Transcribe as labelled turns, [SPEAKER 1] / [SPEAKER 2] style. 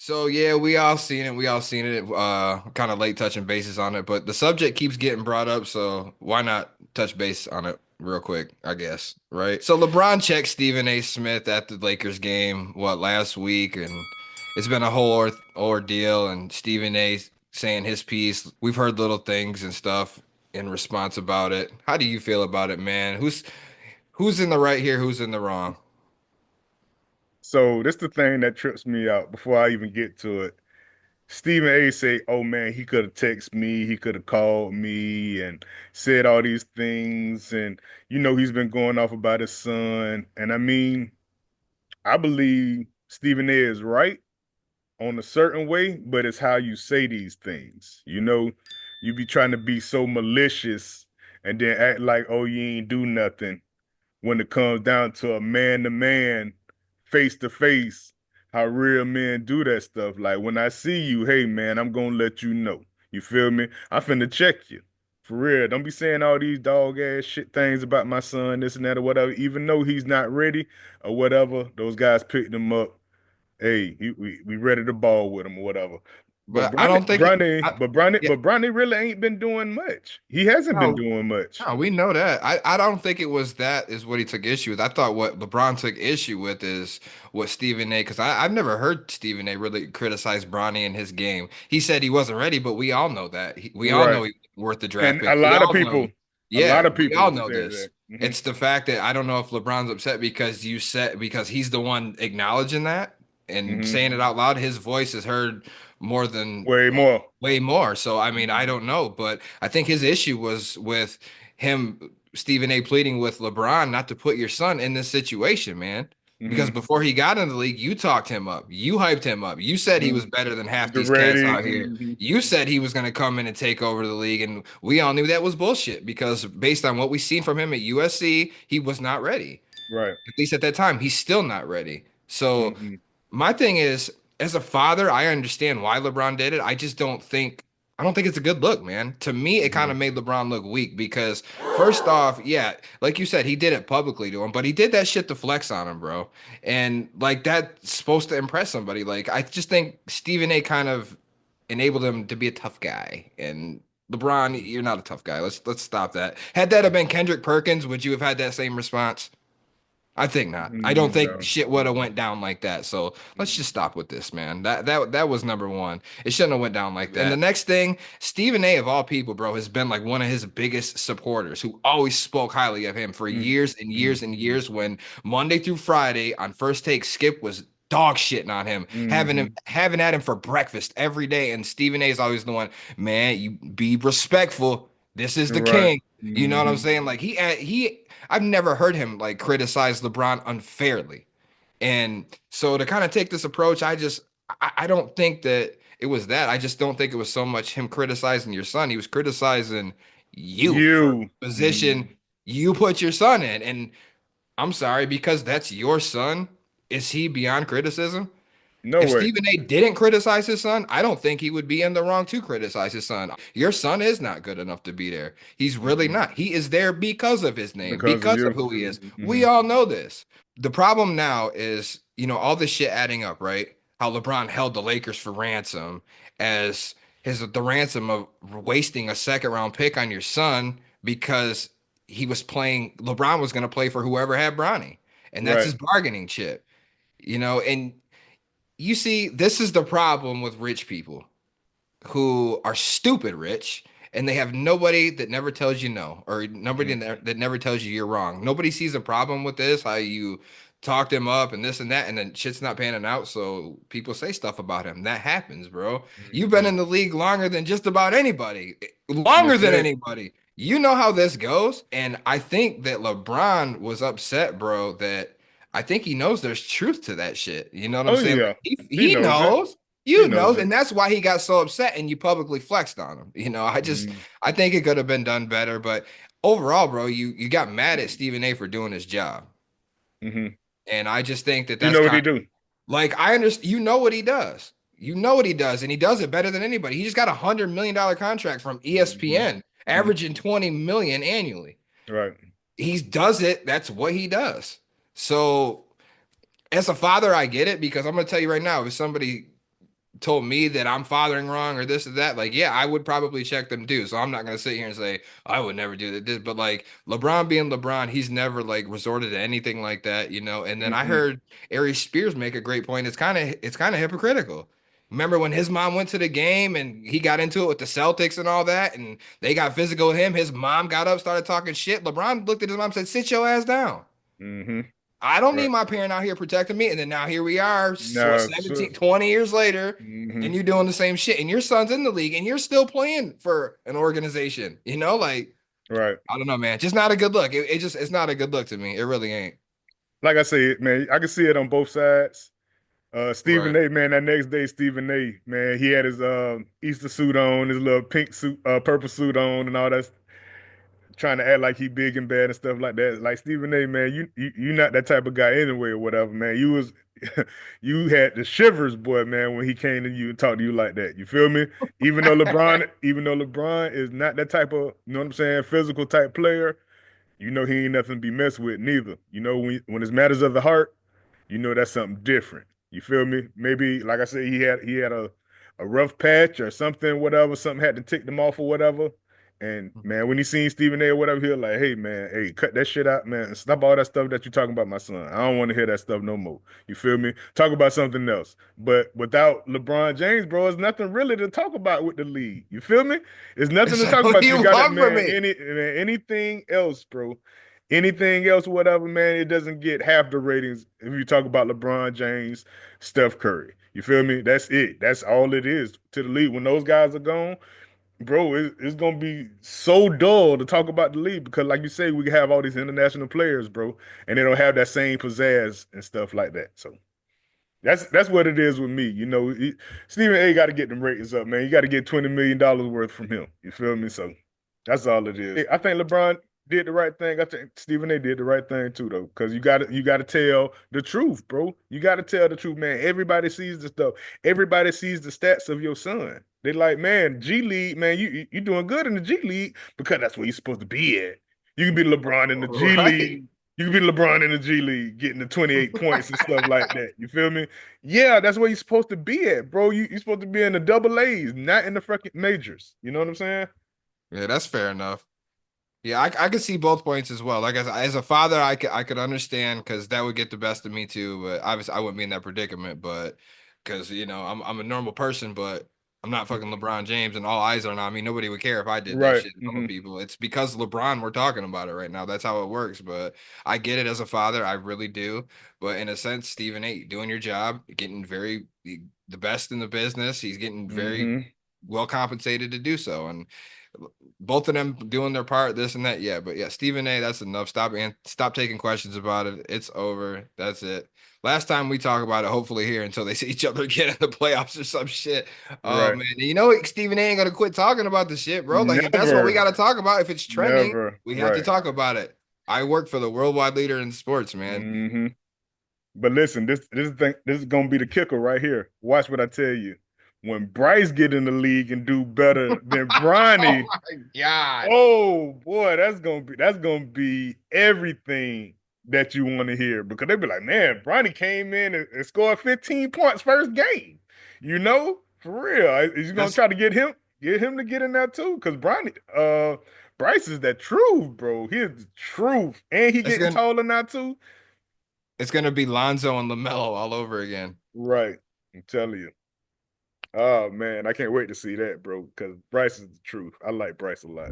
[SPEAKER 1] So yeah, we all seen it. We all seen it. Kind of late touching bases on it, but the subject keeps getting brought up, so why not touch base on it real quick, I guess, right? So LeBron checked Stephen A. Smith at the Lakers game, what, last week, and it's been a whole ordeal. And Stephen A. saying his piece. We've heard little things and stuff in response about it. How do you feel about it, man? Who's in the right here? Who's in the wrong?
[SPEAKER 2] So this the thing that trips me out before I even get to it. Stephen A say, "Oh man, he could have texted me, he could have called me and said all these things and he's been going off about his son." And I mean, I believe Stephen A is right on a certain way, but it's how you say these things. You be trying to be so malicious and then act like, "Oh, you ain't do nothing." When it comes down to a man to man, face to face, how real men do that stuff. Like when I see you, hey man, I'm gonna let you know. You feel me? I'm finna check you. For real. Don't be saying all these dog ass shit things about my son, this and that or whatever. Even though he's not ready or whatever, those guys picked him up. Hey, we ready to ball with him or whatever. But
[SPEAKER 1] But I don't think it. Yeah,
[SPEAKER 2] But Bronny really ain't been doing much. He hasn't been
[SPEAKER 1] no,
[SPEAKER 2] doing much.
[SPEAKER 1] no, we know that. I don't think it was that is what he took issue with. I thought what LeBron took issue with is what Stephen A. Because I've never heard Stephen A. really criticize Bronny in his game. He said he wasn't ready, but we all know that. We all
[SPEAKER 2] Right.
[SPEAKER 1] know he's worth the draft
[SPEAKER 2] And
[SPEAKER 1] pick. We all know.
[SPEAKER 2] a lot
[SPEAKER 1] Yeah,
[SPEAKER 2] of
[SPEAKER 1] we all
[SPEAKER 2] people
[SPEAKER 1] know
[SPEAKER 2] said
[SPEAKER 1] this.
[SPEAKER 2] that. Hmm.
[SPEAKER 1] It's the fact that I don't know if LeBron's upset because because he's the one acknowledging that and
[SPEAKER 2] Hmm.
[SPEAKER 1] saying it out loud. His voice is heard more than
[SPEAKER 2] Way more.
[SPEAKER 1] way more. So I mean, I
[SPEAKER 2] Hmm.
[SPEAKER 1] don't know, but I think his issue was with him, Stephen A. pleading with LeBron not to put your son in this situation, man. Because
[SPEAKER 2] Hmm.
[SPEAKER 1] before he got in the league, you talked him up. You hyped him up. You said he
[SPEAKER 2] Hmm.
[SPEAKER 1] was better than half
[SPEAKER 2] The
[SPEAKER 1] these cats
[SPEAKER 2] ready.
[SPEAKER 1] out here. You said he was going to come in and take over the league. And we all knew that was bullshit because based on what we seen from him at USC, he was not ready.
[SPEAKER 2] Right.
[SPEAKER 1] At least at that time, he's still not ready. So
[SPEAKER 2] Hmm.
[SPEAKER 1] my thing is, as a father, I understand why LeBron did it. I don't think it's a good look, man. To me, it kind
[SPEAKER 2] Hmm.
[SPEAKER 1] of made LeBron look weak because first off, yeah, like you said, he did it publicly to him, but he did that shit to flex on him, bro. And like that's supposed to impress somebody. Like I just think Stephen A kind of enabled him to be a tough guy. And LeBron, you're not a tough guy. Let's stop that. Had that have been Kendrick Perkins, would you have had that same response? I think not. I don't think
[SPEAKER 2] No.
[SPEAKER 1] shit would have went down like that. So let's just stop with this, man. That was number one. It shouldn't have went down like that. And the next thing, Stephen A. of all people, bro, has been like one of his biggest supporters who always spoke highly of him for years and years and years. When Monday through Friday on First Take, Skip was dog shitting on him,
[SPEAKER 2] Hmm.
[SPEAKER 1] having at him for breakfast every day. And Stephen A. is always the one, man. You be respectful. This is the
[SPEAKER 2] Right.
[SPEAKER 1] king. You know what I'm
[SPEAKER 2] Hmm.
[SPEAKER 1] saying? Like he I've never heard him like criticize LeBron unfairly. And so to kind of take this approach, I don't think that it was that. I just don't think it was so much him criticizing your son. He was criticizing you for
[SPEAKER 2] You.
[SPEAKER 1] the position
[SPEAKER 2] Hmm.
[SPEAKER 1] you put your son in. And I'm sorry, because that's your son. Is he beyond criticism?
[SPEAKER 2] No
[SPEAKER 1] If
[SPEAKER 2] way.
[SPEAKER 1] Stephen A didn't criticize his son, I don't think he would be in the wrong to criticize his son. Your son is not good enough to be there. He's really
[SPEAKER 2] Hmm.
[SPEAKER 1] not. He is there because of his name,
[SPEAKER 2] Because of
[SPEAKER 1] because of
[SPEAKER 2] you.
[SPEAKER 1] who he is. We
[SPEAKER 2] Hmm.
[SPEAKER 1] all know this. The problem now is, all this shit adding up, right? How LeBron held the Lakers for ransom as the ransom of wasting a second round pick on your son because LeBron was going to play for whoever had Bronny. And that's
[SPEAKER 2] Right.
[SPEAKER 1] his bargaining chip, and you see, this is the problem with rich people who are stupid rich and they have nobody that never tells you no or nobody
[SPEAKER 2] Hmm.
[SPEAKER 1] that never tells you you're wrong. Nobody sees a problem with this, how you talk them up and this and that, and then shit's not panning out. So people say stuff about him. That happens, bro. You've been
[SPEAKER 2] Hmm.
[SPEAKER 1] in the league longer than just about anybody, longer
[SPEAKER 2] That's
[SPEAKER 1] than
[SPEAKER 2] it.
[SPEAKER 1] anybody. You know how this goes. And I think that LeBron was upset, bro, that I think he knows there's truth to that shit. You know what I'm
[SPEAKER 2] Oh
[SPEAKER 1] saying?
[SPEAKER 2] yeah.
[SPEAKER 1] Like
[SPEAKER 2] He
[SPEAKER 1] he
[SPEAKER 2] knows it.
[SPEAKER 1] knows.
[SPEAKER 2] He
[SPEAKER 1] You know,
[SPEAKER 2] knows it.
[SPEAKER 1] and that's why he got so upset and you publicly flexed on him.
[SPEAKER 2] Hmm.
[SPEAKER 1] I think it could have been done better, but overall, bro, you got mad at Stephen A for doing his job.
[SPEAKER 2] Hmm.
[SPEAKER 1] And I just think that
[SPEAKER 2] You
[SPEAKER 1] that's
[SPEAKER 2] know what
[SPEAKER 1] kind
[SPEAKER 2] he
[SPEAKER 1] of
[SPEAKER 2] do?
[SPEAKER 1] like I understand you know what he does. You know what he does, and he does it better than anybody. He just got $100 million contract from
[SPEAKER 2] Hmm.
[SPEAKER 1] ESPN,
[SPEAKER 2] Hmm.
[SPEAKER 1] averaging 20 million annually.
[SPEAKER 2] Right.
[SPEAKER 1] He does it, that's what he does. So as a father, I get it because I'm gonna tell you right now, if somebody told me that I'm fathering wrong or this or that, like, yeah, I would probably check them too. So I'm not gonna sit here and say I would never do that. But like LeBron being LeBron, he's never like resorted to anything like that, you know. And then I
[SPEAKER 2] Hmm.
[SPEAKER 1] heard Ari Spears make a great point. It's kind of hypocritical. Remember when his mom went to the game and he got into it with the Celtics and all that, and they got physical with him. His mom got up, started talking shit. LeBron looked at his mom and said, "Sit your ass down.
[SPEAKER 2] Hmm.
[SPEAKER 1] I don't need
[SPEAKER 2] Right.
[SPEAKER 1] my parent out here protecting me." And then now here we are, what,
[SPEAKER 2] No, so,
[SPEAKER 1] 17, 20 years later, and
[SPEAKER 2] hmm.
[SPEAKER 1] you're doing the same shit. And your son's in the league and you're still playing for an organization. You know, like,
[SPEAKER 2] Right.
[SPEAKER 1] I don't know, man. Just not a good look. It's not a good look to me. It really ain't.
[SPEAKER 2] Like I said, man, I can see it on both sides. Stephen
[SPEAKER 1] Right.
[SPEAKER 2] A, man, that next day, Stephen A, man, he had his Easter suit on, his little pink suit, purple suit on, and all that, trying to act like he big and bad and stuff like that. Like Stephen A, man, you not that type of guy anyway or whatever, man. You was you had the shivers, boy, man, when he came to you and talked to you like that. You feel me? Even though LeBron is not that type of, you know what I'm saying, physical type player, you know he ain't nothing to be messed with neither. You know when it's matters of the heart, you know that's something different. You feel me? Maybe like I said, he had a rough patch or something, whatever. Something had to tick them off or whatever. And man, when he seen Stephen A or whatever, he was like, "Hey man, hey, cut that shit out, man. And stop all that stuff that you talking about my son. I don't want to hear that stuff no more. You feel me? Talk about something else." But without LeBron James, bro, there's nothing really to talk about with the league. You feel me? There's nothing to
[SPEAKER 1] So
[SPEAKER 2] talk
[SPEAKER 1] what do
[SPEAKER 2] about. You
[SPEAKER 1] you
[SPEAKER 2] got it,
[SPEAKER 1] want from
[SPEAKER 2] man.
[SPEAKER 1] me?
[SPEAKER 2] Anything else, bro? Anything else, whatever, man, it doesn't get half the ratings if you talk about LeBron James, Steph Curry. You feel me? That's it. That's all it is to the league. When those guys are gone, bro, it's gonna be so dull to talk about the league because, like you say, we have all these international players, bro, and they don't have that same pizzazz and stuff like that. So that's what it is with me. Stephen A. got to get them ratings up, man. You got to get $20 million worth from him. You feel me? So that's all it is. I think LeBron did the right thing. I think Stephen A. did the right thing too, though, because you got to tell the truth, bro. You got to tell the truth, man. Everybody sees the stuff. Everybody sees the stats of your son. They like, man, G League, man, you doing good in the G League because that's where you're supposed to be at. You can be LeBron in the G
[SPEAKER 1] Right.
[SPEAKER 2] League. You can be LeBron in the G League, getting the 28 points and stuff like that. You feel me? Yeah, that's where you're supposed to be at, bro. You're supposed to be in the double A's, not in the fucking majors. You know what I'm saying?
[SPEAKER 1] Yeah, that's fair enough. Yeah, I could see both points as well. Like as a father, I could understand because that would get the best of me too. But obviously, I wouldn't be in that predicament. But because I'm a normal person, but I'm not fucking LeBron James, and all eyes are on me. Nobody would care if I did that
[SPEAKER 2] Right.
[SPEAKER 1] shit in front of
[SPEAKER 2] Hmm.
[SPEAKER 1] people. It's because LeBron we're talking about it right now. That's how it works. But I get it as a father, I really do. But in a sense, Stephen A, doing your job, getting the best in the business. He's getting very
[SPEAKER 2] Hmm.
[SPEAKER 1] well compensated to do so, and both of them doing their part, this and that. Yeah, but yeah, Stephen A, that's enough. Stop taking questions about it. It's over. That's it. Last time we talk about it, hopefully here until they see each other again in the playoffs or some shit. Oh
[SPEAKER 2] Right.
[SPEAKER 1] man, Stephen A ain't gonna quit talking about the shit, bro. Like if that's what we
[SPEAKER 2] Never,
[SPEAKER 1] gotta talk about, if it's trending,
[SPEAKER 2] never.
[SPEAKER 1] we have to
[SPEAKER 2] Right.
[SPEAKER 1] talk about it. I work for the worldwide leader in sports, man.
[SPEAKER 2] Hmm. But listen, this is gonna be the kicker right here. Watch what I tell you. When Bryce get in the league and do better than
[SPEAKER 1] Oh
[SPEAKER 2] Bronny,
[SPEAKER 1] my God.
[SPEAKER 2] oh boy, that's gonna be everything that you want to hear because they'll be like, man, Bronny came in and scored 15 points first game. For real. Is you gonna
[SPEAKER 1] That's
[SPEAKER 2] try to get him to get in there too? Because Bryce is the truth, bro. He is the truth, and he
[SPEAKER 1] it's
[SPEAKER 2] getting
[SPEAKER 1] gonna
[SPEAKER 2] taller now too.
[SPEAKER 1] it's gonna be Lonzo and LaMelo all over again.
[SPEAKER 2] Right, I'm telling you. Oh man, I can't wait to see that, bro. Because Bryce is the truth. I like Bryce a lot.